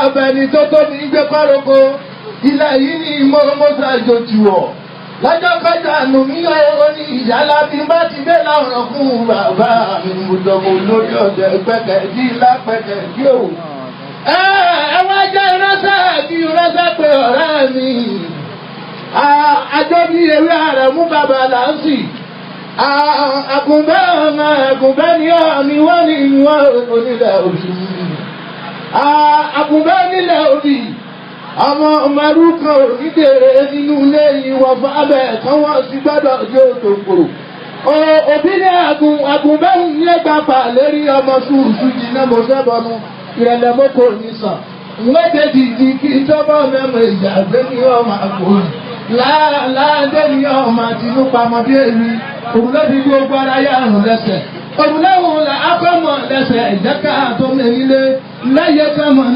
abẹni tó tóbi gbé pároko ilẹ̀ yìí ni mọ́sàájò ti wọ̀ lọ́jọ́ kọjá nù mí ọ̀rọ̀ ní ìyálà bí bá ti dé láwọn fún bàbá mi mo dọ̀bọ̀ lórí ọ̀dẹ̀ pẹ̀kẹ̀dí lápẹ̀kẹ̀dí o. ẹ wá jẹ́ ìránṣẹ́ bí ìránṣẹ́ pé ọ̀rẹ́ mi àjọ bí ewé ààrẹ mú bàbá làásì àgùnbẹ́ ọmọ àgùnbẹ́ ni ọ̀mí wọ́n ní ìwọ̀n onílẹ̀ òbí àgùnbẹ́ onílẹ̀ òbí ọmọ ọmọlú kan ò ní dèrè nínú ilé ìwọ̀n fábẹ́ kan wọ́n sì gbọ́dọ̀ yóò tó kúrò òbí ní àgùnbẹ́ ní ẹgbàpá lérí ọmọ sùúrù jìnnà mo sẹ́bọnú ìrẹ̀lẹ̀ mọ́kò ní sàn méjèèjì di kí tọ́bọ̀ mẹ́mọ̀ ìjà gbé ní ọmọ àgbòrò láàdé ní ọmọ àtinú pamọ́ bí èmi òrùlé ti gbogbo ara yá àrùn lẹ́sẹ̀ òrùlé òun là á kọ́ mọ̀ lẹ́sẹ̀ ìjẹ́ká tó mẹ́rin lé láyé ká mọ̀